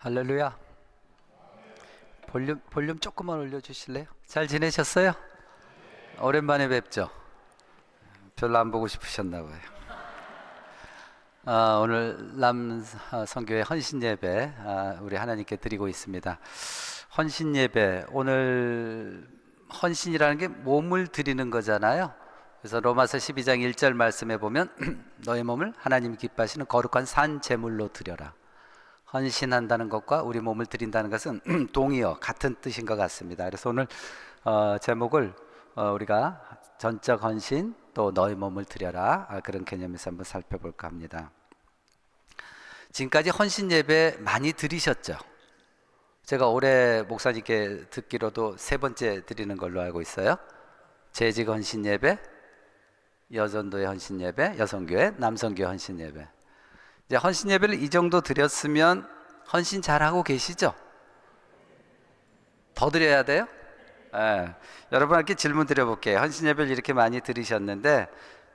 할렐루야. 볼륨 조금만 올려주실래요? 잘 지내셨어요? 오랜만에 뵙죠. 별로 안 보고 싶으셨나 봐요. 오늘 성교회 헌신 예배 우리 하나님께 드리고 있습니다. 헌신 예배, 오늘 헌신이라는 게 몸을 드리는 거잖아요. 그래서 로마서 12장 1절 말씀에 보면 너의 몸을 하나님 기뻐하시는 거룩한 산 제물로 드려라. 헌신한다는 것과 우리 몸을 드린다는 것은 동의어 같은 뜻인 것 같습니다. 그래서 오늘 제목을 우리가 전적 헌신 또 너의 몸을 드려라 그런 개념에서 한번 살펴볼까 합니다. 지금까지 헌신 예배 많이 드리셨죠? 제가 올해 목사님께 듣기로도 3번째 드리는 걸로 알고 있어요. 재직 헌신 예배, 여전도의 헌신 예배, 여성교회, 남성교회 헌신 예배. 이제 헌신 예배를 이 정도 드렸으면 헌신 잘하고 계시죠? 더 드려야 돼요? 네. 여러분께 질문 드려볼게요. 헌신 예배를 이렇게 많이 드리셨는데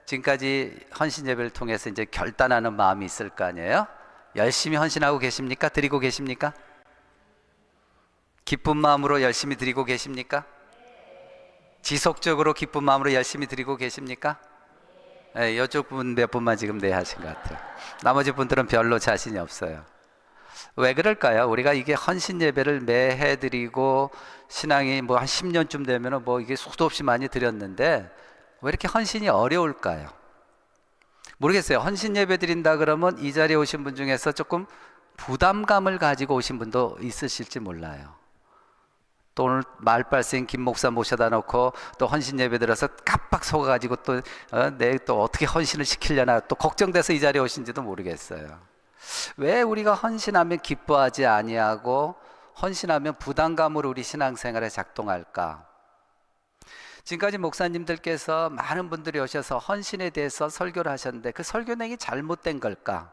지금까지 헌신 예배를 통해서 이제 결단하는 마음이 있을 거 아니에요? 열심히 헌신하고 계십니까? 드리고 계십니까? 기쁜 마음으로 열심히 드리고 계십니까? 지속적으로 기쁜 마음으로 열심히 드리고 계십니까? 네, 이쪽 분 몇 분만 지금 네 하신 것 같아요. 나머지 분들은 별로 자신이 없어요. 왜 그럴까요? 우리가 이게 헌신 예배를 매해 드리고 신앙이 뭐 한 10년쯤 되면은 뭐 이게 수도 없이 많이 드렸는데 왜 이렇게 헌신이 어려울까요? 모르겠어요. 헌신 예배 드린다 그러면 이 자리에 오신 분 중에서 조금 부담감을 가지고 오신 분도 있으실지 몰라요. 또 오늘 말발생 김 목사 모셔다 놓고 또 헌신 예배 들어서 깜빡 속아가지고 또 내 또 어떻게 헌신을 시키려나 또 걱정돼서 이 자리에 오신지도 모르겠어요. 왜 우리가 헌신하면 기뻐하지 아니하고 헌신하면 부담감으로 우리 신앙생활에 작동할까? 지금까지 목사님들께서 많은 분들이 오셔서 헌신에 대해서 설교를 하셨는데 그 설교 내용이 잘못된 걸까?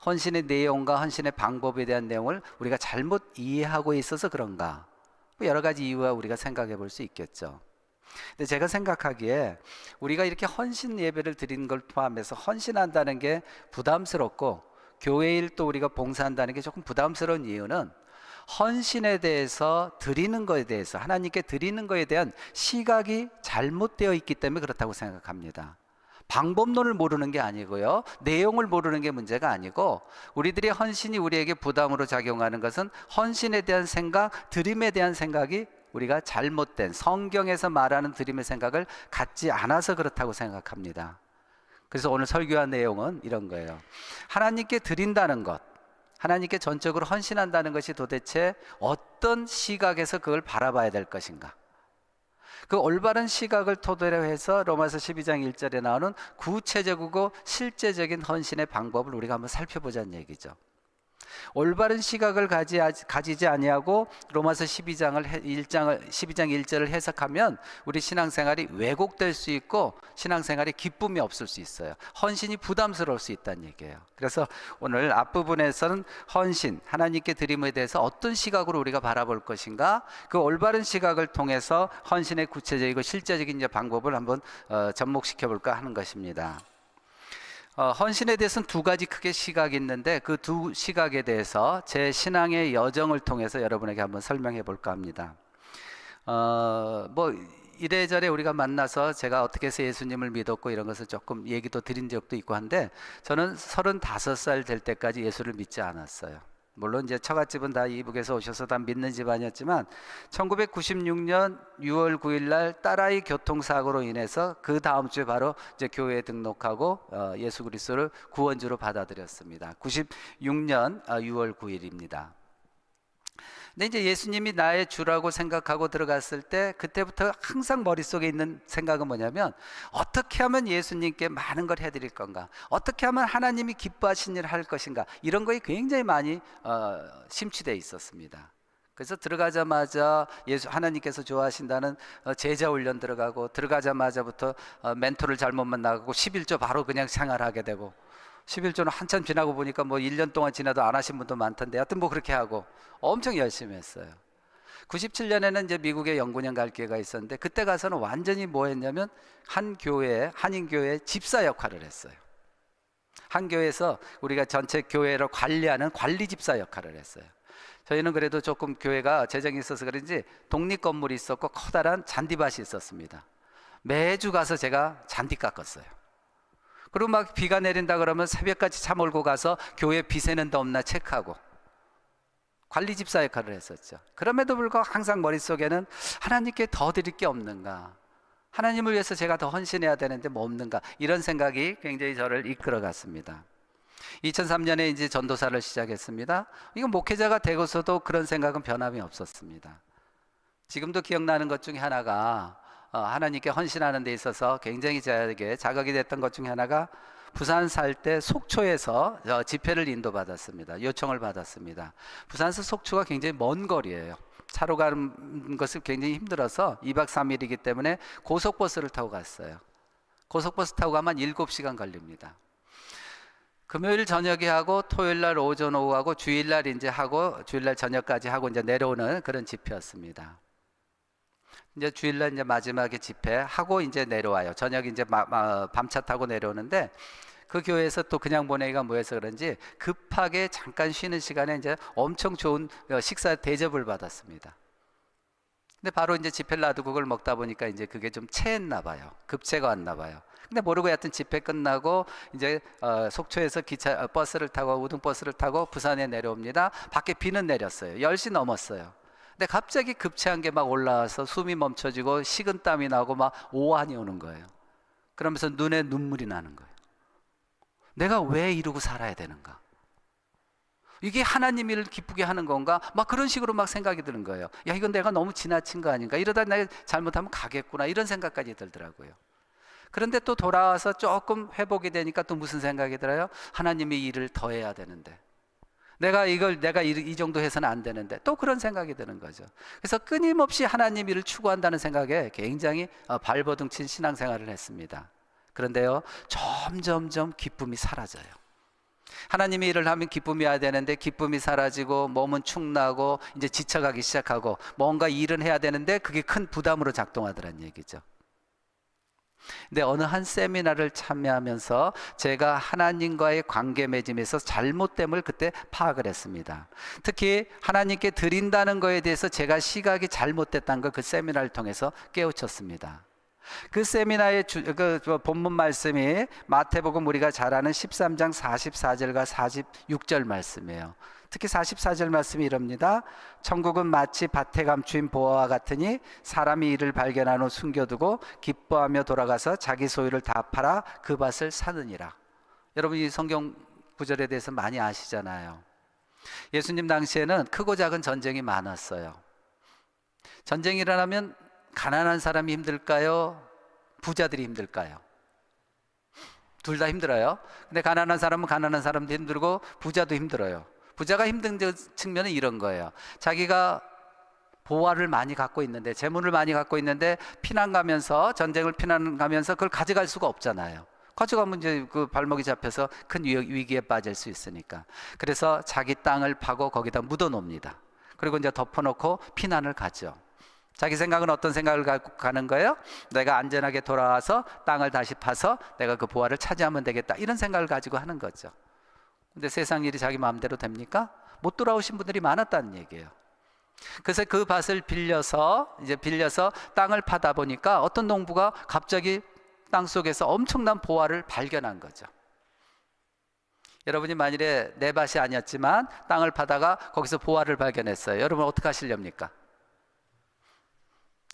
헌신의 내용과 헌신의 방법에 대한 내용을 우리가 잘못 이해하고 있어서 그런가? 여러 가지 이유와 우리가 생각해 볼 수 있겠죠. 근데 제가 생각하기에 우리가 이렇게 헌신 예배를 드리는 걸 포함해서 헌신한다는 게 부담스럽고 교회 일 또 우리가 봉사한다는 게 조금 부담스러운 이유는 헌신에 대해서 드리는 거에 대해서 하나님께 드리는 거에 대한 시각이 잘못되어 있기 때문에 그렇다고 생각합니다. 방법론을 모르는 게 아니고요, 내용을 모르는 게 문제가 아니고 우리들의 헌신이 우리에게 부담으로 작용하는 것은 헌신에 대한 생각, 드림에 대한 생각이 우리가 잘못된 성경에서 말하는 드림의 생각을 갖지 않아서 그렇다고 생각합니다. 그래서 오늘 설교한 내용은 이런 거예요. 하나님께 드린다는 것, 하나님께 전적으로 헌신한다는 것이 도대체 어떤 시각에서 그걸 바라봐야 될 것인가? 그 올바른 시각을 토대로 해서 로마서 12장 1절에 나오는 구체적이고 실제적인 헌신의 방법을 우리가 한번 살펴보자는 얘기죠. 올바른 시각을 가지지 아니하고 로마서 12장 1절을 해석하면 우리 신앙생활이 왜곡될 수 있고 신앙생활에 기쁨이 없을 수 있어요. 헌신이 부담스러울 수 있다는 얘기예요. 그래서 오늘 앞부분에서는 헌신, 하나님께 드림에 대해서 어떤 시각으로 우리가 바라볼 것인가, 그 올바른 시각을 통해서 헌신의 구체적이고 실제적인 방법을 한번 접목시켜 볼까 하는 것입니다. 헌신에 대해서는 2가지 크게 시각이 있는데 그 2 시각에 대해서 제 신앙의 여정을 통해서 여러분에게 한번 설명해 볼까 합니다. 뭐 이래저래 우리가 만나서 제가 어떻게 해서 예수님을 믿었고 이런 것을 조금 얘기도 드린 적도 있고 한데 저는 35살 될 때까지 예수를 믿지 않았어요. 물론 이제 처갓집은 다 이북에서 오셔서 다 믿는 집안이었지만 1996년 6월 9일 날 딸아이 교통사고로 인해서 그 다음 주에 바로 이제 교회에 등록하고 예수 그리스도를 구원주로 받아들였습니다. 96년 6월 9일입니다. 근데 이제 예수님이 나의 주라고 생각하고 들어갔을 때 그때부터 항상 머릿속에 있는 생각은 뭐냐면 어떻게 하면 예수님께 많은 걸 해드릴 건가, 어떻게 하면 하나님이 기뻐하신 일을 할 것인가, 이런 거에 굉장히 많이 심취되어 있었습니다. 그래서 들어가자마자 하나님께서 좋아하신다는 제자 훈련 들어가자마자부터 멘토를 잘못 만나고 11조 바로 그냥 생활하게 되고 11조는 한참 지나고 보니까 뭐 1년 동안 지나도 안 하신 분도 많던데 하여튼 뭐 그렇게 하고 엄청 열심히 했어요. 97년에는 이제 미국에 연구년 갈 기회가 있었는데 그때 가서는 완전히 뭐 했냐면 한인교회 집사 역할을 했어요. 한 교회에서 우리가 전체 교회를 관리하는 관리 집사 역할을 했어요. 저희는 그래도 조금 교회가 재정이 있어서 그런지 독립 건물이 있었고 커다란 잔디밭이 있었습니다. 매주 가서 제가 잔디 깎았어요. 그리고 막 비가 내린다 그러면 새벽까지 차 몰고 가서 교회 비 새는 데 없나 체크하고 관리 집사 역할을 했었죠. 그럼에도 불구하고 항상 머릿속에는 하나님께 더 드릴 게 없는가, 하나님을 위해서 제가 더 헌신해야 되는데 뭐 없는가, 이런 생각이 굉장히 저를 이끌어 갔습니다. 2003년에 이제 전도사를 시작했습니다. 이건 목회자가 되고서도 그런 생각은 변함이 없었습니다. 지금도 기억나는 것 중에 하나가 하나님께 헌신하는 데 있어서 굉장히 저에게 자극이 됐던 것 중에 하나가 부산 살 때 속초에서 집회를 인도받았습니다. 요청을 받았습니다. 부산에서 속초가 굉장히 먼 거리예요. 차로 가는 것이 굉장히 힘들어서 2박 3일이기 때문에 고속버스를 타고 갔어요. 고속버스 타고 가면 7시간 걸립니다. 금요일 저녁에 하고 토요일 날 오전 오후 하고 주일날 이제 하고 주일날 저녁까지 하고 이제 내려오는 그런 집회였습니다. 이제 주일날 이제 마지막에 집회하고 이제 내려와요. 저녁 이제 밤차 타고 내려오는데 그 교회에서 또 그냥 보내기가 뭐해서 그런지 급하게 잠깐 쉬는 시간에 이제 엄청 좋은 식사 대접을 받았습니다. 근데 바로 이제 집회를 놔두고 그걸 먹다 보니까 이제 그게 좀 체했나 봐요. 급체가 왔나 봐요. 근데 모르고 하여튼 집회 끝나고 이제 속초에서 버스를 타고 우등버스를 타고 부산에 내려옵니다. 밖에 비는 내렸어요. 10시 넘었어요. 근데 갑자기 급체한 게 막 올라와서 숨이 멈춰지고 식은땀이 나고 막 오한이 오는 거예요. 그러면서 눈에 눈물이 나는 거예요. 내가 왜 이러고 살아야 되는가? 이게 하나님 일을 기쁘게 하는 건가? 막 그런 식으로 막 생각이 드는 거예요. 야, 이건 내가 너무 지나친 거 아닌가? 이러다 내가 잘못하면 가겠구나, 이런 생각까지 들더라고요. 그런데 또 돌아와서 조금 회복이 되니까 또 무슨 생각이 들어요? 하나님의 일을 더 해야 되는데, 내가 이 정도 해서는 안 되는데, 또 그런 생각이 드는 거죠. 그래서 끊임없이 하나님 일을 추구한다는 생각에 굉장히 발버둥 친 신앙생활을 했습니다. 그런데요, 점점점 기쁨이 사라져요. 하나님의 일을 하면 기쁨이 와야 되는데 기쁨이 사라지고 몸은 축나고 이제 지쳐가기 시작하고 뭔가 일은 해야 되는데 그게 큰 부담으로 작동하더란 얘기죠. 근데 어느 한 세미나를 참여하면서 제가 하나님과의 관계 맺음에서 잘못됨을 그때 파악을 했습니다. 특히 하나님께 드린다는 거에 대해서 제가 시각이 잘못됐다는 걸 그 세미나를 통해서 깨우쳤습니다. 그 세미나의 그 본문 말씀이 마태복음 우리가 잘 아는 13장 44절과 46절 말씀이에요. 특히 44절 말씀이 이럽니다. 천국은 마치 밭에 감추인 보화와 같으니 사람이 이를 발견한 후 숨겨두고 기뻐하며 돌아가서 자기 소유를 다 팔아 그 밭을 사느니라. 여러분, 이 성경 구절에 대해서 많이 아시잖아요. 예수님 당시에는 크고 작은 전쟁이 많았어요. 전쟁이 일어나면 가난한 사람이 힘들까요? 부자들이 힘들까요? 둘 다 힘들어요. 근데 가난한 사람은 가난한 사람도 힘들고 부자도 힘들어요. 부자가 힘든 측면은 이런 거예요. 자기가 보화를 많이 갖고 있는데, 재물을 많이 갖고 있는데 피난 가면서, 전쟁을 피난 가면서 그걸 가져갈 수가 없잖아요. 가져가면 이제 그 발목이 잡혀서 큰 위기에 빠질 수 있으니까. 그래서 자기 땅을 파고 거기다 묻어 놓습니다. 그리고 이제 덮어놓고 피난을 가죠. 자기 생각은 어떤 생각을 갖고 가는 거예요? 내가 안전하게 돌아와서 땅을 다시 파서 내가 그 보화를 차지하면 되겠다, 이런 생각을 가지고 하는 거죠. 근데 세상 일이 자기 마음대로 됩니까? 못 돌아오신 분들이 많았다는 얘기예요. 그래서 그 밭을 빌려서 땅을 파다 보니까 어떤 농부가 갑자기 땅 속에서 엄청난 보화를 발견한 거죠. 여러분이 만일에 내 밭이 아니었지만 땅을 파다가 거기서 보화를 발견했어요. 여러분 어떻게 하시렵니까?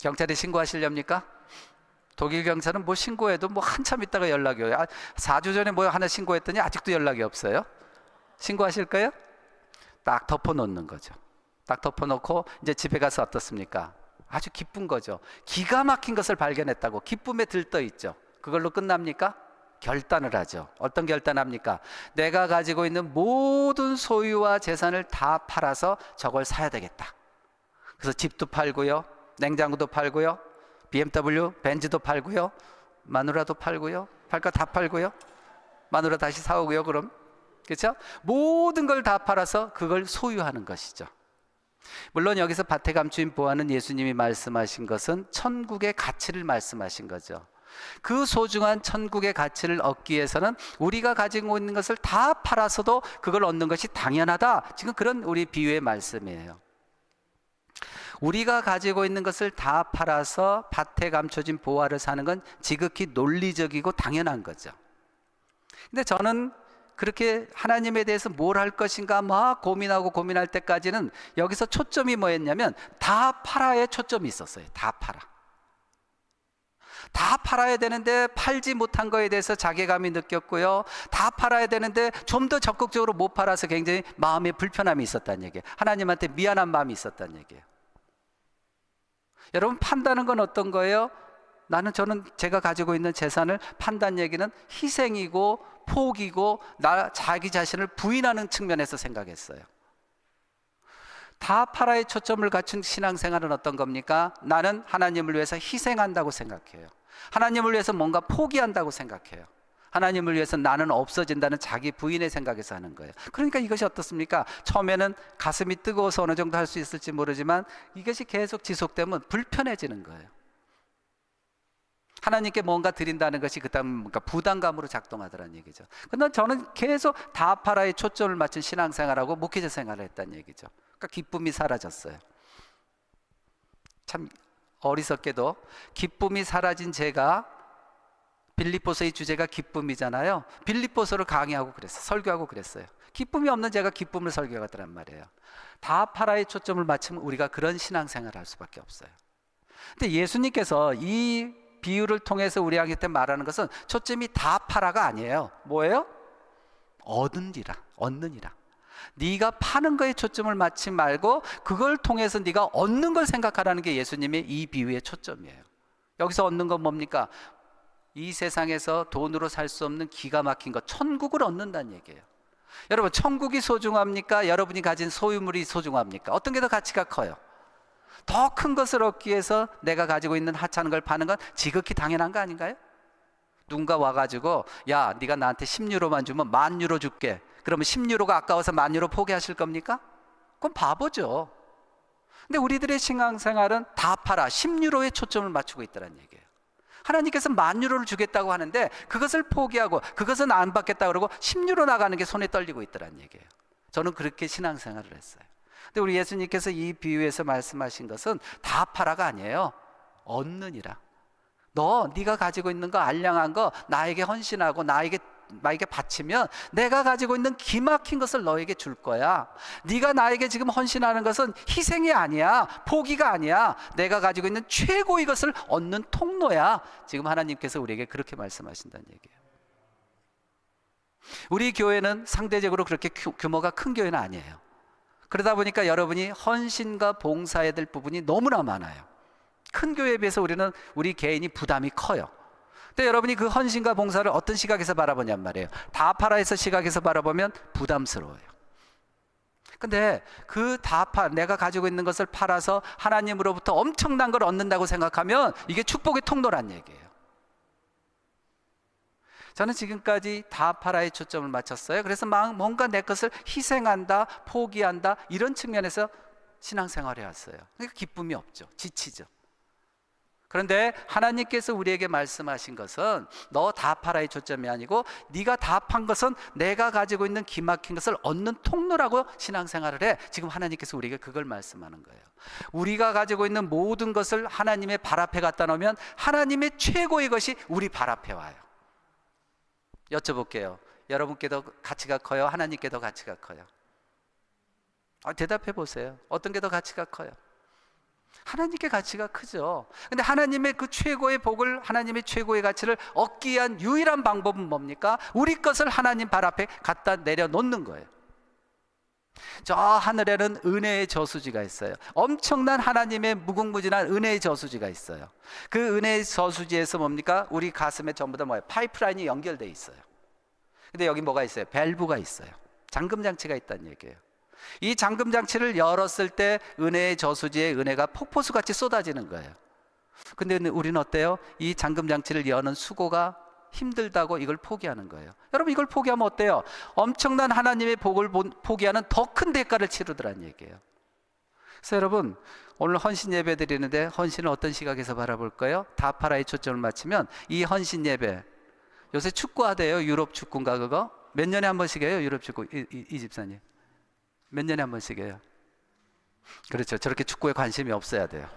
경찰에 신고하시렵니까? 독일 경찰은 뭐 신고해도 뭐 한참 있다가 연락이 와요. 4주 전에 뭐 하나 신고했더니 아직도 연락이 없어요. 신고하실까요? 딱 덮어놓는 거죠. 딱 덮어놓고 이제 집에 가서 어떻습니까? 아주 기쁜 거죠. 기가 막힌 것을 발견했다고 기쁨에 들떠 있죠. 그걸로 끝납니까? 결단을 하죠. 어떤 결단합니까? 내가 가지고 있는 모든 소유와 재산을 다 팔아서 저걸 사야 되겠다. 그래서 집도 팔고요, 냉장고도 팔고요, BMW, 벤츠도 팔고요, 마누라도 팔고요, 팔 거 다 팔고요, 마누라 다시 사오고요. 그럼 그렇죠? 모든 걸 다 팔아서 그걸 소유하는 것이죠. 물론 여기서 밭에 감추인 보화는 예수님이 말씀하신 것은 천국의 가치를 말씀하신 거죠. 그 소중한 천국의 가치를 얻기 위해서는 우리가 가지고 있는 것을 다 팔아서도 그걸 얻는 것이 당연하다. 지금 그런 우리 비유의 말씀이에요. 우리가 가지고 있는 것을 다 팔아서 밭에 감춰진 보화를 사는 건 지극히 논리적이고 당연한 거죠. 근데 저는 그렇게 하나님에 대해서 뭘 할 것인가 막 고민하고 고민할 때까지는 여기서 초점이 뭐였냐면 다 팔아의 초점이 있었어요. 다 팔아. 다 팔아야 되는데 팔지 못한 거에 대해서 자괴감이 느꼈고요. 다 팔아야 되는데 좀 더 적극적으로 못 팔아서 굉장히 마음에 불편함이 있었다는 얘기예요. 하나님한테 미안한 마음이 있었다는 얘기예요. 여러분, 판다는 건 어떤 거예요? 저는 제가 가지고 있는 재산을 판다는 얘기는 희생이고 포기고 자기 자신을 부인하는 측면에서 생각했어요. 다 팔아의 초점을 갖춘 신앙생활은 어떤 겁니까? 나는 하나님을 위해서 희생한다고 생각해요. 하나님을 위해서 뭔가 포기한다고 생각해요. 하나님을 위해서 나는 없어진다는 자기 부인의 생각에서 하는 거예요. 그러니까 이것이 어떻습니까? 처음에는 가슴이 뜨거워서 어느 정도 할 수 있을지 모르지만 이것이 계속 지속되면 불편해지는 거예요. 하나님께 뭔가 드린다는 것이 그다음 뭔가 부담감으로 작동하더라는 얘기죠. 그런데 저는 계속 다 팔아에 초점을 맞춘 신앙생활하고 목회자 생활을 했다는 얘기죠. 그러니까 기쁨이 사라졌어요. 참 어리석게도 기쁨이 사라진 제가, 빌립보서의 주제가 기쁨이잖아요. 빌립보서를 강의하고 그랬어요. 설교하고 그랬어요. 기쁨이 없는 제가 기쁨을 설교하더란 말이에요. 다 팔아에 초점을 맞추면 우리가 그런 신앙생활을 할 수밖에 없어요. 근데 예수님께서 이 비유를 통해서 우리에게 말하는 것은 초점이 다 팔아가 아니에요. 뭐예요? 얻느니라. 네가 파는 거에 초점을 맞추지 말고 그걸 통해서 네가 얻는 걸 생각하라는 게 예수님의 이 비유의 초점이에요. 여기서 얻는 건 뭡니까? 이 세상에서 돈으로 살 수 없는 기가 막힌 것, 천국을 얻는다는 얘기예요. 여러분, 천국이 소중합니까? 여러분이 가진 소유물이 소중합니까? 어떤 게 더 가치가 커요? 더 큰 것을 얻기 위해서 내가 가지고 있는 하찮은 걸 파는 건 지극히 당연한 거 아닌가요? 누군가 와가지고 야, 네가 나한테 10유로만 주면 10,000유로 줄게. 그러면 10유로가 아까워서 10,000유로 포기하실 겁니까? 그건 바보죠. 근데 우리들의 신앙생활은 다 팔아 10유로에 초점을 맞추고 있다는 얘기예요. 하나님께서 10,000유로를 주겠다고 하는데 그것을 포기하고 그것은 안 받겠다 그러고 10유로 나가는 게 손에 떨리고 있다는 얘기예요. 저는 그렇게 신앙생활을 했어요. 근데 우리 예수님께서 이 비유에서 말씀하신 것은 다 팔아가 아니에요. 얻느니라. 네가 가지고 있는 거, 알량한 거 나에게 헌신하고 나에게 바치면 내가 가지고 있는 기막힌 것을 너에게 줄 거야. 네가 나에게 지금 헌신하는 것은 희생이 아니야, 포기가 아니야. 내가 가지고 있는 최고의 것을 얻는 통로야. 지금 하나님께서 우리에게 그렇게 말씀하신다는 얘기예요. 우리 교회는 상대적으로 그렇게 규모가 큰 교회는 아니에요. 그러다 보니까 여러분이 헌신과 봉사해야 될 부분이 너무나 많아요. 큰 교회에 비해서 우리 개인이 부담이 커요. 근데 여러분이 그 헌신과 봉사를 어떤 시각에서 바라보냔 말이에요. 다 팔아에서 시각에서 바라보면 부담스러워요. 근데 내가 가지고 있는 것을 팔아서 하나님으로부터 엄청난 걸 얻는다고 생각하면 이게 축복의 통로란 얘기예요. 저는 지금까지 다 팔아에 초점을 맞췄어요. 그래서 뭔가 내 것을 희생한다, 포기한다, 이런 측면에서 신앙생활을 해왔어요. 그러니까 기쁨이 없죠. 지치죠. 그런데 하나님께서 우리에게 말씀하신 것은 너 다 팔아의 초점이 아니고 네가 다 판 것은 내가 가지고 있는 기막힌 것을 얻는 통로라고 신앙생활을 해. 지금 하나님께서 우리에게 그걸 말씀하는 거예요. 우리가 가지고 있는 모든 것을 하나님의 발 앞에 갖다 놓으면 하나님의 최고의 것이 우리 발 앞에 와요. 여쭤볼게요. 여러분께도 가치가 커요? 하나님께도 가치가 커요? 대답해 보세요. 어떤 게 더 가치가 커요? 하나님께 가치가 크죠. 근데 하나님의 그 최고의 복을, 하나님의 최고의 가치를 얻기 위한 유일한 방법은 뭡니까? 우리 것을 하나님 발 앞에 갖다 내려놓는 거예요. 저 하늘에는 은혜의 저수지가 있어요. 엄청난 하나님의 무궁무진한 은혜의 저수지가 있어요. 그 은혜의 저수지에서 뭡니까? 우리 가슴에 전부 다 파이프라인이 연결되어 있어요. 근데 여기 뭐가 있어요? 밸브가 있어요. 잠금장치가 있다는 얘기예요. 이 잠금장치를 열었을 때 은혜의 저수지에 은혜가 폭포수같이 쏟아지는 거예요. 근데 우리는 어때요? 이 잠금장치를 여는 수고가 힘들다고 이걸 포기하는 거예요. 여러분, 이걸 포기하면 어때요? 엄청난 하나님의 복을 포기하는 더 큰 대가를 치르더란 얘기예요. 그래서 여러분, 오늘 헌신 예배 드리는데 헌신을 어떤 시각에서 바라볼까요? 다파라에 초점을 맞추면 이 헌신 예배, 요새 축구 하대요. 유럽 축구인가 그거? 몇 년에 한 번씩 해요? 유럽 축구. 이 집사님 몇 년에 한 번씩 해요? 그렇죠. 저렇게 축구에 관심이 없어야 돼요.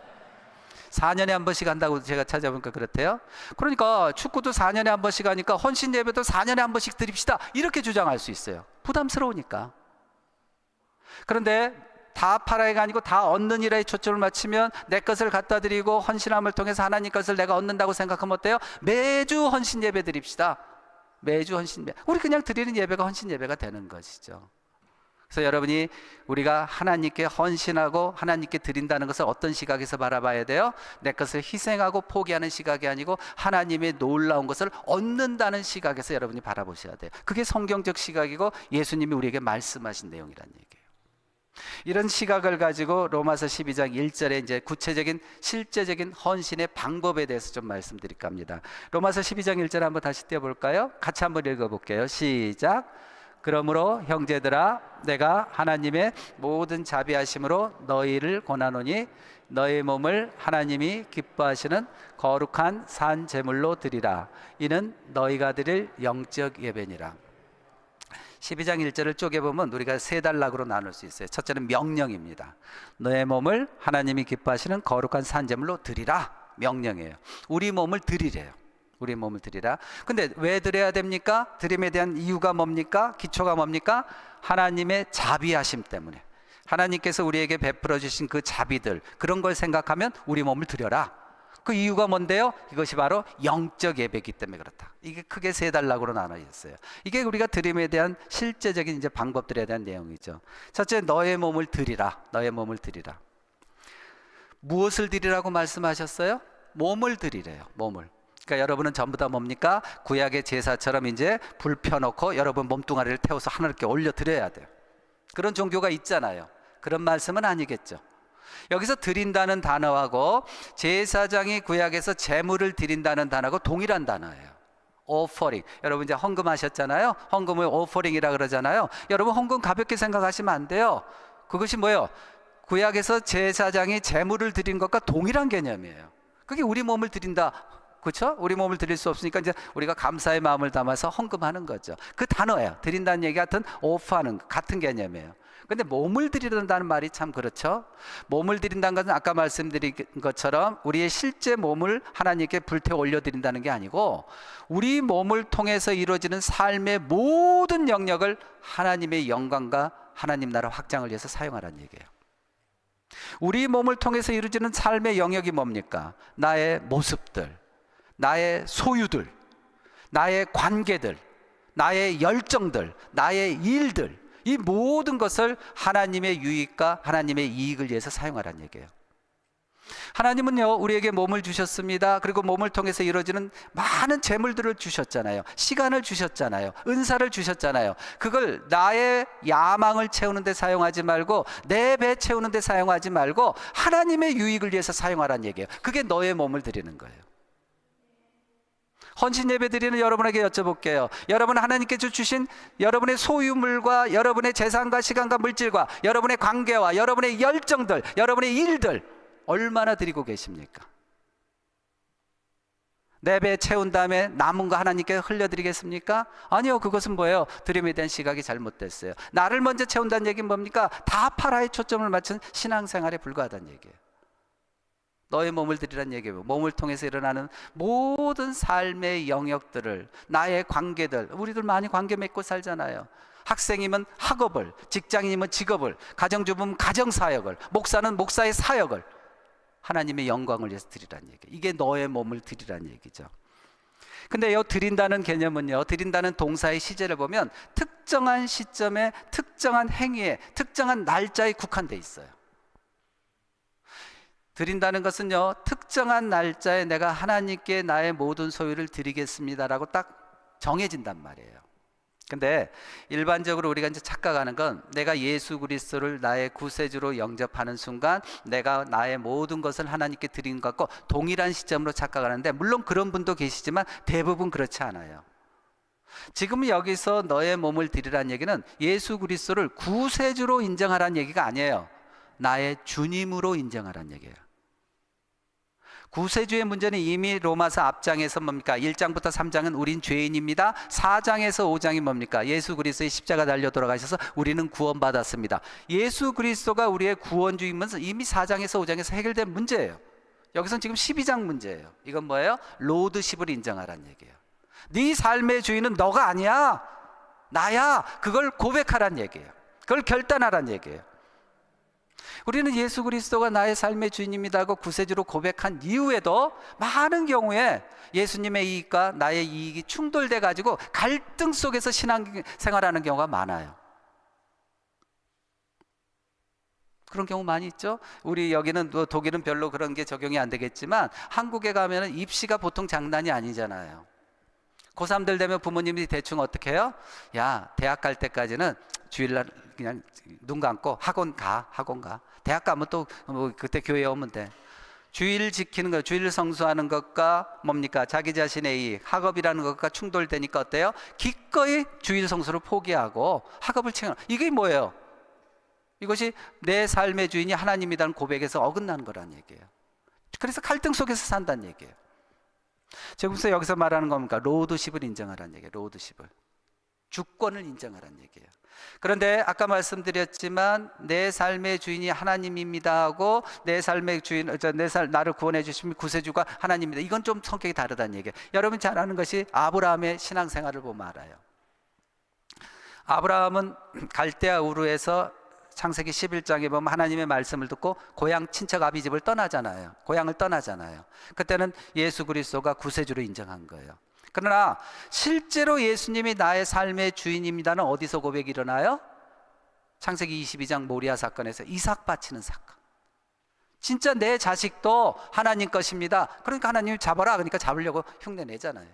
4년에 한 번씩 한다고 제가 찾아보니까 그렇대요. 그러니까 축구도 4년에 한 번씩 하니까 헌신 예배도 4년에 한 번씩 드립시다, 이렇게 주장할 수 있어요. 부담스러우니까. 그런데 다 팔아야가 아니고 다 얻는 일에 초점을 맞추면 내 것을 갖다 드리고 헌신함을 통해서 하나님 것을 내가 얻는다고 생각하면 어때요? 매주 헌신 예배 드립시다. 매주 헌신 예배. 우리 그냥 드리는 예배가 헌신 예배가 되는 것이죠. 그래서 여러분이 우리가 하나님께 헌신하고 하나님께 드린다는 것을 어떤 시각에서 바라봐야 돼요? 내 것을 희생하고 포기하는 시각이 아니고 하나님의 놀라운 것을 얻는다는 시각에서 여러분이 바라보셔야 돼요. 그게 성경적 시각이고 예수님이 우리에게 말씀하신 내용이란 얘기예요. 이런 시각을 가지고 로마서 12장 1절에 이제 구체적인 실제적인 헌신의 방법에 대해서 좀 말씀드릴까 합니다. 로마서 12장 1절 한번 다시 띄워볼까요? 같이 한번 읽어볼게요. 시작. 그러므로 형제들아, 내가 하나님의 모든 자비하심으로 너희를 권하노니 너희 몸을 하나님이 기뻐하시는 거룩한 산 제물로 드리라. 이는 너희가 드릴 영적 예배니라. 12장 1절을 쪼개보면 우리가 세 단락으로 나눌 수 있어요. 첫째는 명령입니다. 너의 몸을 하나님이 기뻐하시는 거룩한 산 제물로 드리라. 명령이에요. 우리 몸을 드리래요. 우리 몸을 드리라. 근데 왜 드려야 됩니까? 드림에 대한 이유가 뭡니까? 기초가 뭡니까? 하나님의 자비하심 때문에. 하나님께서 우리에게 베풀어 주신 그 자비들, 그런 걸 생각하면 우리 몸을 드려라. 그 이유가 뭔데요? 이것이 바로 영적 예배이기 때문에 그렇다. 이게 크게 세 단락으로 나눠 있어요. 이게 우리가 드림에 대한 실제적인 이제 방법들에 대한 내용이죠. 첫째, 너의 몸을 드리라. 너의 몸을 드리라. 무엇을 드리라고 말씀하셨어요? 몸을 드리래요. 몸을. 그러니까 여러분은 전부 다 뭡니까? 구약의 제사처럼 이제 불 펴놓고 여러분 몸뚱아리를 태워서 하나님께 올려 드려야 돼요. 그런 종교가 있잖아요. 그런 말씀은 아니겠죠. 여기서 드린다는 단어하고 제사장이 구약에서 제물을 드린다는 단어하고 동일한 단어예요. offering. 여러분 이제 헌금 하셨잖아요. 헌금을 offering이라 그러잖아요. 여러분 헌금 가볍게 생각하시면 안 돼요. 그것이 뭐예요? 구약에서 제사장이 제물을 드린 것과 동일한 개념이에요. 그게 우리 몸을 드린다. 그렇죠? 우리 몸을 드릴 수 없으니까 이제 우리가 감사의 마음을 담아서 헌금하는 거죠. 그 단어예요. 드린다는 얘기 같은 오프하는 같은 개념이에요. 근데 몸을 드린다는 말이 참 그렇죠. 몸을 드린다는 것은 아까 말씀드린 것처럼 우리의 실제 몸을 하나님께 불태워 올려드린다는 게 아니고 우리 몸을 통해서 이루어지는 삶의 모든 영역을 하나님의 영광과 하나님 나라 확장을 위해서 사용하라는 얘기예요. 우리 몸을 통해서 이루어지는 삶의 영역이 뭡니까? 나의 모습들, 나의 소유들, 나의 관계들, 나의 열정들, 나의 일들, 이 모든 것을 하나님의 유익과 하나님의 이익을 위해서 사용하라는 얘기예요. 하나님은요 우리에게 몸을 주셨습니다. 그리고 몸을 통해서 이루어지는 많은 재물들을 주셨잖아요. 시간을 주셨잖아요. 은사를 주셨잖아요. 그걸 나의 야망을 채우는 데 사용하지 말고 내 배 채우는 데 사용하지 말고 하나님의 유익을 위해서 사용하라는 얘기예요. 그게 너의 몸을 드리는 거예요. 헌신 예배 드리는 여러분에게 여쭤볼게요. 여러분 하나님께서 주신 여러분의 소유물과 여러분의 재산과 시간과 물질과 여러분의 관계와 여러분의 열정들, 여러분의 일들 얼마나 드리고 계십니까? 내 배 채운 다음에 남은 거 하나님께 흘려드리겠습니까? 아니요. 그것은 뭐예요? 드림에 대한 시각이 잘못됐어요. 나를 먼저 채운다는 얘기는 뭡니까? 다 팔아에 초점을 맞춘 신앙생활에 불과하다는 얘기예요. 너의 몸을 드리라는 얘기예요. 몸을 통해서 일어나는 모든 삶의 영역들을, 나의 관계들, 우리들 많이 관계 맺고 살잖아요. 학생이면 학업을, 직장인이면 직업을, 가정주부면 가정사역을, 목사는 목사의 사역을 하나님의 영광을 위해서 드리라는 얘기예요. 이게 너의 몸을 드리라는 얘기죠. 근데 이 드린다는 개념은요, 드린다는 동사의 시제를 보면 특정한 시점에 특정한 행위에 특정한 날짜에 국한돼 있어요. 드린다는 것은요 특정한 날짜에 내가 하나님께 나의 모든 소유를 드리겠습니다라고 딱 정해진단 말이에요. 근데 일반적으로 우리가 이제 착각하는 건 내가 예수 그리스도를 나의 구세주로 영접하는 순간 내가 나의 모든 것을 하나님께 드리는 것과 동일한 시점으로 착각하는데, 물론 그런 분도 계시지만 대부분 그렇지 않아요. 지금 여기서 너의 몸을 드리라는 얘기는 예수 그리스도를 구세주로 인정하라는 얘기가 아니에요. 나의 주님으로 인정하라는 얘기예요. 구세주의 문제는 이미 로마서 앞장에서 뭡니까? 1장부터 3장은 우린 죄인입니다. 4장에서 5장이 뭡니까? 예수 그리스도의 십자가 달려 돌아가셔서 우리는 구원받았습니다. 예수 그리스도가 우리의 구원주이면서 이미 4장에서 5장에서 해결된 문제예요. 여기서는 지금 12장 문제예요. 이건 뭐예요? 로드십을 인정하라는 얘기예요. 네 삶의 주인은 너가 아니야, 나야. 그걸 고백하라는 얘기예요. 그걸 결단하라는 얘기예요. 우리는 예수 그리스도가 나의 삶의 주인입니다 하고 구세주로 고백한 이후에도 많은 경우에 예수님의 이익과 나의 이익이 충돌돼 가지고 갈등 속에서 신앙생활하는 경우가 많아요. 그런 경우 많이 있죠. 우리 여기는 독일은 별로 그런 게 적용이 안 되겠지만 한국에 가면은 입시가 보통 장난이 아니잖아요. 고3들 되면 부모님이 대충 어떻게 해요? 야, 대학 갈 때까지는 주일날 그냥 눈 감고 학원 가. 대학 가면 또 뭐 그때 교회 오면 돼. 주일 지키는 거, 주일 성수하는 것과 뭡니까? 자기 자신의 이익, 학업이라는 것과 충돌되니까 어때요? 기꺼이 주일 성수를 포기하고 학업을 챙겨. 이게 뭐예요? 이것이 내 삶의 주인이 하나님이라는 고백에서 어긋나는 거라는 얘기예요. 그래서 갈등 속에서 산다는 얘기예요. 제가 여기서 말하는 겁니까? 로드십을 인정하라는 얘기예요. 로드십을. 주권을 인정하라는 얘기예요. 그런데 아까 말씀드렸지만 내 삶의 주인이 하나님입니다 하고 내 삶의 주인, 나를 구원해 주신 구세주가 하나님입니다. 이건 좀 성격이 다르다는 얘기예요. 여러분 잘 아는 것이 아브라함의 신앙생활을 보면 알아요. 아브라함은 갈대아 우르에서 창세기 11장에 보면 하나님의 말씀을 듣고 고향 친척 아비집을 떠나잖아요. 고향을 떠나잖아요. 그때는 예수 그리스도가 구세주로 인정한 거예요. 그러나 실제로 예수님이 나의 삶의 주인입니다는 어디서 고백이 일어나요? 창세기 22장 모리아 사건에서 이삭 바치는 사건. 진짜 내 자식도 하나님 것입니다. 그러니까 하나님이 잡아라. 그러니까 잡으려고 흉내 내잖아요.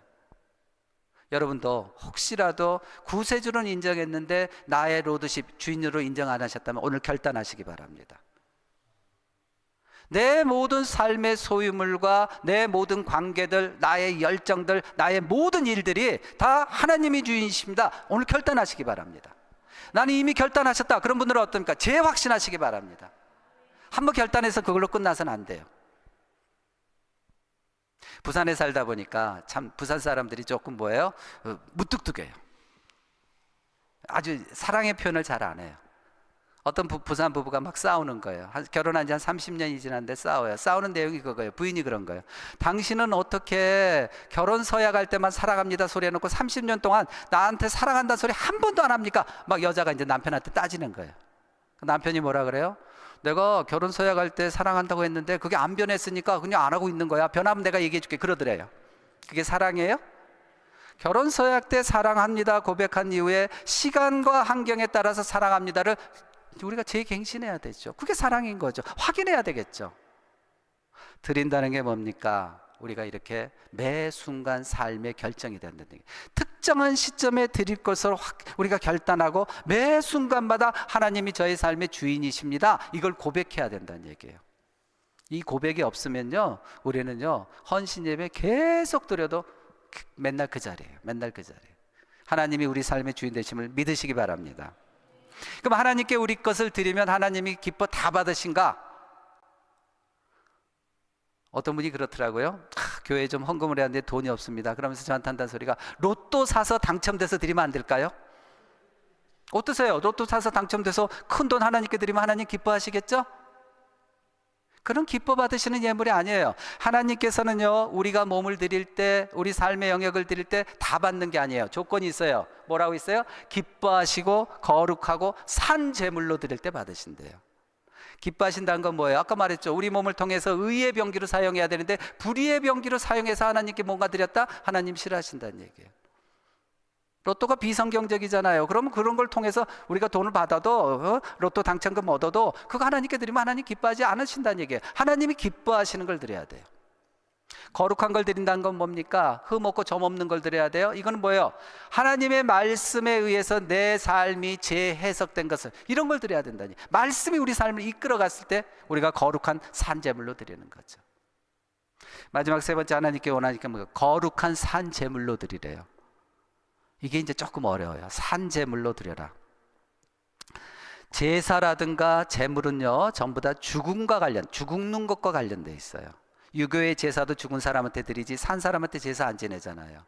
여러분도 혹시라도 구세주는 인정했는데 나의 로드십 주인으로 인정 안 하셨다면 오늘 결단하시기 바랍니다. 내 모든 삶의 소유물과 내 모든 관계들, 나의 열정들, 나의 모든 일들이 다 하나님이 주인이십니다. 오늘 결단하시기 바랍니다. 나는 이미 결단하셨다. 그런 분들은 어떻습니까? 재확신하시기 바랍니다. 한번 결단해서 그걸로 끝나서는 안 돼요. 부산에 살다 보니까 참 부산 사람들이 조금 뭐예요? 무뚝뚝해요. 아주 사랑의 표현을 잘 안 해요. 어떤 부산 부부가 막 싸우는 거예요. 결혼한 지 한 30년이 지났는데 싸워요. 싸우는 내용이 그거예요. 부인이 그런 거예요. 당신은 어떻게 결혼 서약할 때만 사랑합니다 소리 해놓고 30년 동안 나한테 사랑한다는 소리 한 번도 안 합니까? 막 여자가 이제 남편한테 따지는 거예요. 남편이 뭐라 그래요? 내가 결혼 서약할 때 사랑한다고 했는데 그게 안 변했으니까 그냥 안 하고 있는 거야. 변하면 내가 얘기해 줄게. 그러더래요. 그게 사랑이에요? 결혼 서약 때 사랑합니다 고백한 이후에 시간과 환경에 따라서 사랑합니다를 우리가 재갱신해야 되죠. 그게 사랑인 거죠. 확인해야 되겠죠. 드린다는 게 뭡니까? 우리가 이렇게 매 순간 삶의 결정이 된다는 얘기예요. 특정한 시점에 드릴 것을 우리가 결단하고 매 순간마다 하나님이 저의 삶의 주인이십니다. 이걸 고백해야 된다는 얘기예요. 이 고백이 없으면요, 우리는요 헌신 예배 계속 드려도 맨날 그 자리예요. 맨날 그 자리예요. 하나님이 우리 삶의 주인 되심을 믿으시기 바랍니다. 그럼 하나님께 우리 것을 드리면 하나님이 기뻐 다 받으신가? 어떤 분이 그렇더라고요. 교회에 좀 헌금을 해야 하는데 돈이 없습니다. 그러면서 저한테 한다는 소리가 로또 사서 당첨돼서 드리면 안 될까요? 어떠세요? 로또 사서 당첨돼서 큰 돈 하나님께 드리면 하나님 기뻐하시겠죠? 그런 기뻐 받으시는 예물이 아니에요. 하나님께서는요 우리가 몸을 드릴 때, 우리 삶의 영역을 드릴 때 다 받는 게 아니에요. 조건이 있어요. 뭐라고 있어요? 기뻐하시고 거룩하고 산 제물로 드릴 때 받으신대요. 기뻐하신다는 건 뭐예요? 아까 말했죠. 우리 몸을 통해서 의의 병기로 사용해야 되는데 불의의 병기로 사용해서 하나님께 뭔가 드렸다? 하나님 싫어하신다는 얘기예요. 로또가 비성경적이잖아요. 그러면 그런 걸 통해서 우리가 돈을 받아도 로또 당첨금 얻어도 그거 하나님께 드리면 하나님 기뻐하지 않으신다는 얘기예요. 하나님이 기뻐하시는 걸 드려야 돼요. 거룩한 걸 드린다는 건 뭡니까? 흠 없고 점 없는 걸 드려야 돼요. 이건 뭐예요? 하나님의 말씀에 의해서 내 삶이 재해석된 것을, 이런 걸 드려야 된다니. 말씀이 우리 삶을 이끌어갔을 때 우리가 거룩한 산제물로 드리는 거죠. 마지막 세 번째, 하나님께 원하니까 뭐예요? 거룩한 산제물로 드리래요. 이게 이제 조금 어려워요. 산제물로 드려라. 제사라든가 제물은요 전부 다 죽는 것과 관련돼 있어요. 유교의 제사도 죽은 사람한테 드리지 산 사람한테 제사 안 지내잖아요.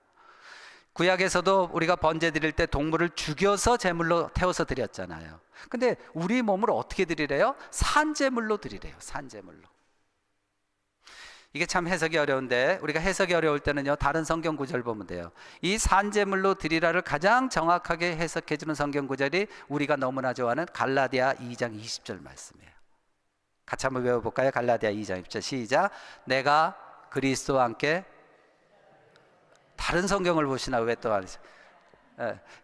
구약에서도 우리가 번제 드릴 때 동물을 죽여서 제물로 태워서 드렸잖아요. 근데 우리 몸을 어떻게 드리래요? 산제물로 드리래요. 산제물로. 이게 참 해석이 어려운데, 우리가 해석이 어려울 때는요 다른 성경 구절 보면 돼요. 이 산제물로 드리라를 가장 정확하게 해석해 주는 성경 구절이 우리가 너무나 좋아하는 갈라디아 2장 20절 말씀이에요. 같이 한번 외워볼까요? 갈라디아 2장 20절 시작. 내가 그리스도와 함께, 다른 성경을 보시나 왜 또 안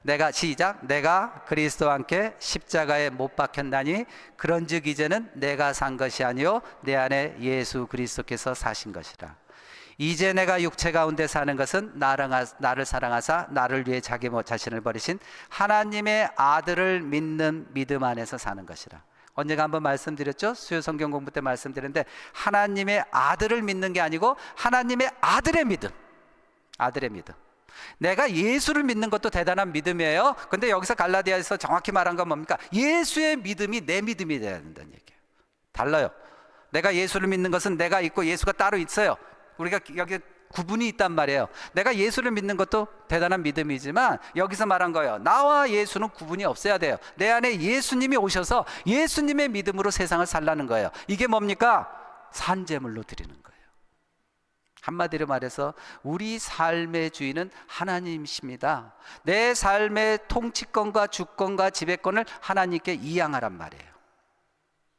내가 시작. 내가 그리스도와 함께 십자가에 못 박혔나니 그런즉 이제는 내가 산 것이 아니요 내 안에 예수 그리스도께서 사신 것이라. 이제 내가 육체 가운데 사는 것은 나를 사랑하사 나를 위해 자기 자신을 버리신 하나님의 아들을 믿는 믿음 안에서 사는 것이라. 언젠가 한번 말씀드렸죠? 수요 성경 공부 때 말씀드렸는데, 하나님의 아들을 믿는 게 아니고 하나님의 아들의 믿음. 아들의 믿음. 내가 예수를 믿는 것도 대단한 믿음이에요. 근데 여기서 갈라디아에서 정확히 말한 건 뭡니까? 예수의 믿음이 내 믿음이 돼야 된다는 얘기예요. 달라요. 내가 예수를 믿는 것은 내가 있고 예수가 따로 있어요. 우리가 여기 구분이 있단 말이에요. 내가 예수를 믿는 것도 대단한 믿음이지만 여기서 말한 거예요. 나와 예수는 구분이 없어야 돼요. 내 안에 예수님이 오셔서 예수님의 믿음으로 세상을 살라는 거예요. 이게 뭡니까? 산제물로 드리는 거예요. 한마디로 말해서 우리 삶의 주인은 하나님이십니다. 내 삶의 통치권과 주권과 지배권을 하나님께 이양하란 말이에요.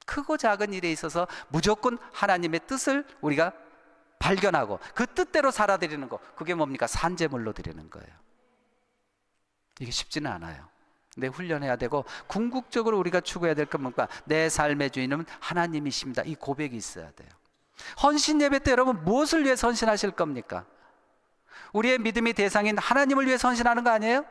크고 작은 일에 있어서 무조건 하나님의 뜻을 우리가 발견하고 그 뜻대로 살아드리는 거, 그게 뭡니까? 산제물로 드리는 거예요. 이게 쉽지는 않아요. 근데 훈련해야 되고, 궁극적으로 우리가 추구해야 될 건 뭔가, 내 삶의 주인은 하나님이십니다. 이 고백이 있어야 돼요. 헌신 예배 때 여러분 무엇을 위해서 헌신하실 겁니까? 우리의 믿음의 대상인 하나님을 위해서 헌신하는 거 아니에요?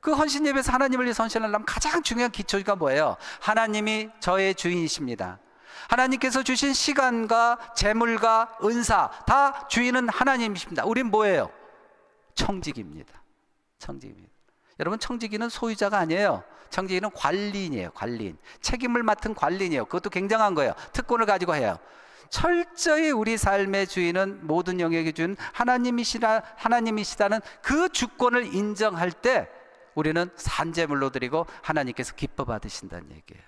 그 헌신 예배에서 하나님을 위해서 헌신하려면 가장 중요한 기초가 뭐예요? 하나님이 저의 주인이십니다. 하나님께서 주신 시간과 재물과 은사 다 주인은 하나님이십니다. 우린 뭐예요? 청지기입니다. 청지기입니다. 여러분, 청지기는 소유자가 아니에요. 청지기는 관리인이에요. 관리인. 책임을 맡은 관리인이에요. 그것도 굉장한 거예요. 특권을 가지고 해요. 철저히 우리 삶의 주인은 모든 영역의 주인 하나님이시다는 그 주권을 인정할 때 우리는 산제물로 드리고 하나님께서 기뻐 받으신다는 얘기예요.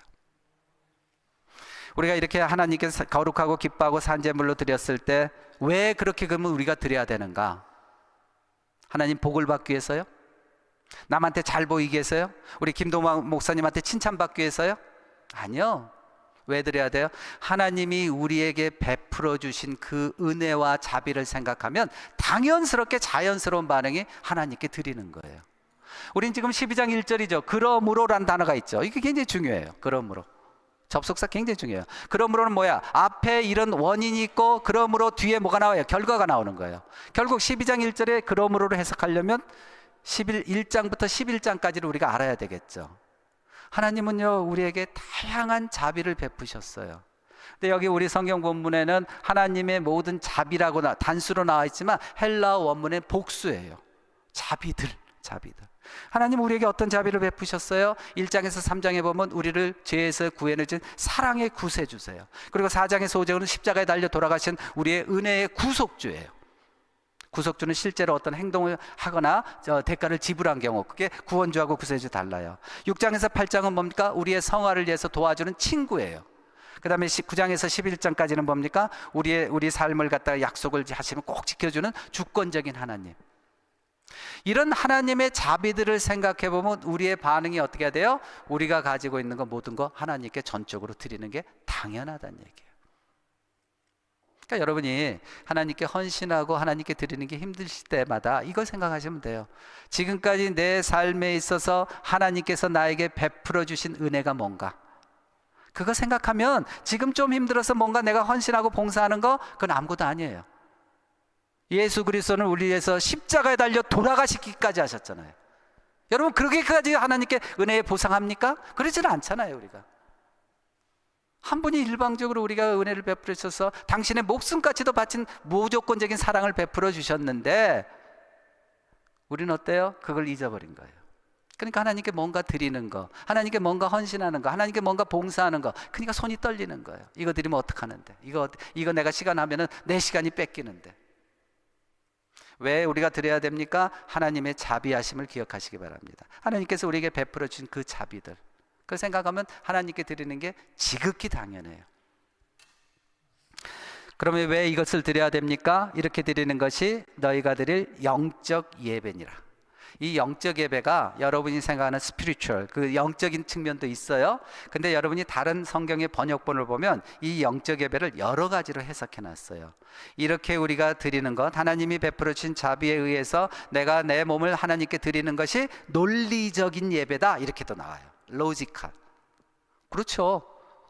우리가 이렇게 하나님께서 거룩하고 기뻐하고 산제물로 드렸을 때 왜 그렇게 그러면 우리가 드려야 되는가? 하나님 복을 받기 위해서요? 남한테 잘 보이기 위해서요? 우리 김동만 목사님한테 칭찬받기 위해서요? 아니요. 왜 드려야 돼요? 하나님이 우리에게 베풀어 주신 그 은혜와 자비를 생각하면 당연스럽게 자연스러운 반응이 하나님께 드리는 거예요. 우린 지금 12장 1절이죠. 그러므로라는 단어가 있죠. 이게 굉장히 중요해요. 그러므로. 접속사 굉장히 중요해요. 그러므로는 뭐야? 앞에 이런 원인이 있고 그러므로 뒤에 뭐가 나와요? 결과가 나오는 거예요. 결국 12장 1절에 그러므로를 해석하려면 1장부터 11장까지를 우리가 알아야 되겠죠. 하나님은요 우리에게 다양한 자비를 베푸셨어요. 근데 여기 우리 성경 본문에는 하나님의 모든 자비라고 단수로 나와 있지만 헬라어 원문의 복수예요. 자비들. 하나님 우리에게 어떤 자비를 베푸셨어요? 1장에서 3장에 보면 우리를 죄에서 구해내신 사랑의 구세주세요. 그리고 4장에서 5장은 십자가에 달려 돌아가신 우리의 은혜의 구속주예요. 구속주는 실제로 어떤 행동을 하거나 대가를 지불한 경우, 그게 구원주하고 구세주 달라요. 6장에서 8장은 뭡니까? 우리의 성화를 위해서 도와주는 친구예요. 그 다음에 9장에서 11장까지는 뭡니까? 우리 삶을 갖다가 약속을 하시면 꼭 지켜주는 주권적인 하나님. 이런 하나님의 자비들을 생각해 보면 우리의 반응이 어떻게 해야 돼요? 우리가 가지고 있는 거 모든 거 하나님께 전적으로 드리는 게 당연하다는 얘기예요. 그러니까 여러분이 하나님께 헌신하고 하나님께 드리는 게 힘드실 때마다 이걸 생각하시면 돼요. 지금까지 내 삶에 있어서 하나님께서 나에게 베풀어 주신 은혜가 뭔가, 그거 생각하면 지금 좀 힘들어서 뭔가 내가 헌신하고 봉사하는 거, 그건 아무것도 아니에요. 예수 그리스도는 우리 위해서 십자가에 달려 돌아가시기까지 하셨잖아요. 여러분, 그렇게까지 하나님께 은혜에 보상합니까? 그러지는 않잖아요. 우리가 한 분이 일방적으로 우리가 은혜를 베풀어 주셔서 당신의 목숨까지도 바친 무조건적인 사랑을 베풀어 주셨는데 우리는 어때요? 그걸 잊어버린 거예요. 그러니까 하나님께 뭔가 드리는 거, 하나님께 뭔가 헌신하는 거, 하나님께 뭔가 봉사하는 거, 그러니까 손이 떨리는 거예요. 이거 드리면 어떡하는데, 이거 내가 시간 하면은 내 시간이 뺏기는데. 왜 우리가 드려야 됩니까? 하나님의 자비하심을 기억하시기 바랍니다. 하나님께서 우리에게 베풀어 주신 그 자비들, 그걸 생각하면 하나님께 드리는 게 지극히 당연해요. 그러면 왜 이것을 드려야 됩니까? 이렇게 드리는 것이 너희가 드릴 영적 예배니라. 이 영적 예배가 여러분이 생각하는 스피리추얼, 그 영적인 측면도 있어요. 근데 여러분이 다른 성경의 번역본을 보면 이 영적 예배를 여러 가지로 해석해 놨어요. 이렇게 우리가 드리는 것, 하나님이 베풀어 주신 자비에 의해서 내가 내 몸을 하나님께 드리는 것이 논리적인 예배다, 이렇게도 나와요. 로지컬. 그렇죠.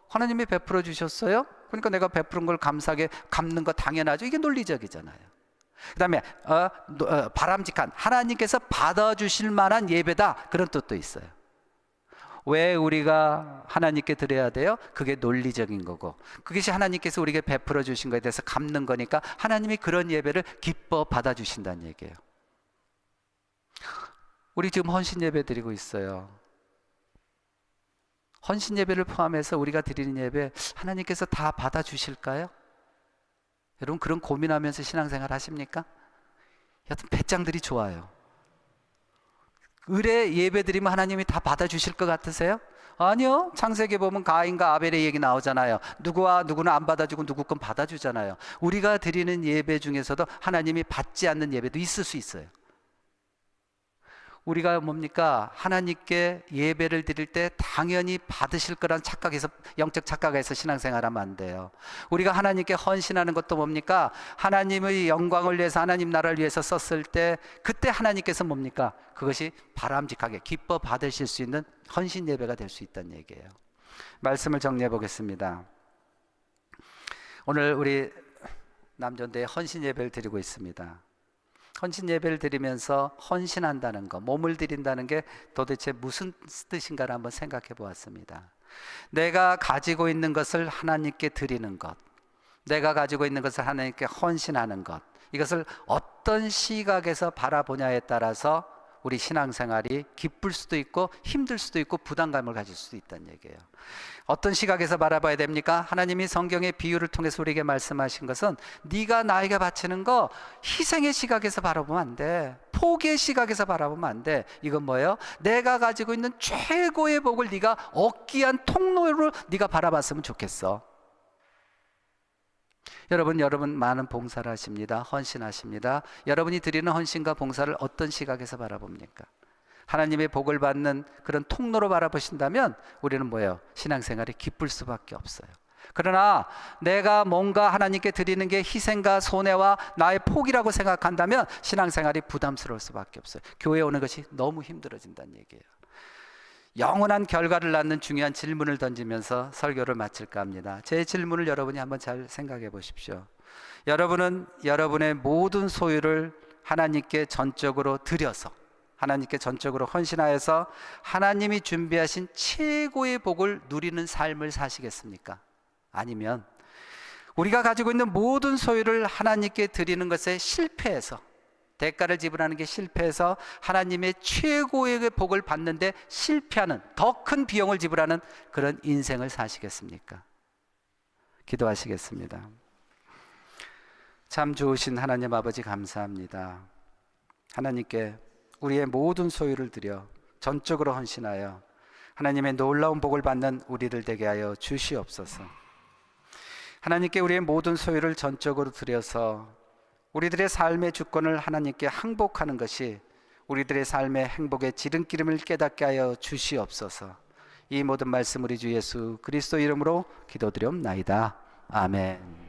하나님이 베풀어 주셨어요. 그러니까 내가 베푸른 걸 감사하게 갚는 거 당연하죠. 이게 논리적이잖아요. 그 다음에 바람직한, 하나님께서 받아주실 만한 예배다, 그런 뜻도 있어요. 왜 우리가 하나님께 드려야 돼요? 그게 논리적인 거고, 그것이 하나님께서 우리에게 베풀어 주신 것에 대해서 갚는 거니까 하나님이 그런 예배를 기뻐 받아주신다는 얘기예요. 우리 지금 헌신 예배 드리고 있어요. 헌신 예배를 포함해서 우리가 드리는 예배 하나님께서 다 받아주실까요? 여러분 그런 고민하면서 신앙생활 하십니까? 여튼 배짱들이 좋아요. 의뢰 예배 드리면 하나님이 다 받아주실 것 같으세요? 아니요. 창세기 보면 가인과 아벨의 얘기 나오잖아요. 누구와 누구는 안 받아주고 누구 건 받아주잖아요. 우리가 드리는 예배 중에서도 하나님이 받지 않는 예배도 있을 수 있어요. 우리가 뭡니까? 하나님께 예배를 드릴 때 당연히 받으실 거란 착각에서, 영적 착각에서 신앙생활하면 안 돼요. 우리가 하나님께 헌신하는 것도 뭡니까? 하나님의 영광을 위해서, 하나님 나라를 위해서 썼을 때 그때 하나님께서 뭡니까? 그것이 바람직하게 기뻐 받으실 수 있는 헌신 예배가 될 수 있다는 얘기예요. 말씀을 정리해 보겠습니다. 오늘 우리 남전대에 헌신 예배를 드리고 있습니다. 헌신 예배를 드리면서 헌신한다는 것, 몸을 드린다는 게 도대체 무슨 뜻인가를 한번 생각해 보았습니다. 내가 가지고 있는 것을 하나님께 드리는 것, 내가 가지고 있는 것을 하나님께 헌신하는 것, 이것을 어떤 시각에서 바라보냐에 따라서 우리 신앙생활이 기쁠 수도 있고 힘들 수도 있고 부담감을 가질 수도 있다는 얘기예요. 어떤 시각에서 바라봐야 됩니까? 하나님이 성경의 비유를 통해서 우리에게 말씀하신 것은 네가 나에게 바치는 거 희생의 시각에서 바라보면 안 돼. 포기의 시각에서 바라보면 안 돼. 이건 뭐예요? 내가 가지고 있는 최고의 복을 네가 얻기 위한 통로로 네가 바라봤으면 좋겠어. 여러분 많은 봉사를 하십니다. 헌신하십니다. 여러분이 드리는 헌신과 봉사를 어떤 시각에서 바라봅니까? 하나님의 복을 받는 그런 통로로 바라보신다면 우리는 뭐예요? 신앙생활이 기쁠 수밖에 없어요. 그러나 내가 뭔가 하나님께 드리는 게 희생과 손해와 나의 포기라고 생각한다면 신앙생활이 부담스러울 수밖에 없어요. 교회에 오는 것이 너무 힘들어진다는 얘기예요. 영원한 결과를 낳는 중요한 질문을 던지면서 설교를 마칠까 합니다. 제 질문을 여러분이 한번 잘 생각해 보십시오. 여러분은 여러분의 모든 소유를 하나님께 전적으로 드려서, 하나님께 전적으로 헌신하여서 하나님이 준비하신 최고의 복을 누리는 삶을 사시겠습니까? 아니면 우리가 가지고 있는 모든 소유를 하나님께 드리는 것에 실패해서, 대가를 지불하는 게 실패해서 하나님의 최고의 복을 받는데 실패하는, 더 큰 비용을 지불하는 그런 인생을 사시겠습니까? 기도하시겠습니다. 참 좋으신 하나님 아버지, 감사합니다. 하나님께 우리의 모든 소유를 드려 전적으로 헌신하여 하나님의 놀라운 복을 받는 우리들 되게 하여 주시옵소서. 하나님께 우리의 모든 소유를 전적으로 드려서 우리들의 삶의 주권을 하나님께 항복하는 것이 우리들의 삶의 행복의 지름길임을 깨닫게 하여 주시옵소서. 이 모든 말씀 우리 주 예수 그리스도 이름으로 기도드리옵나이다. 아멘.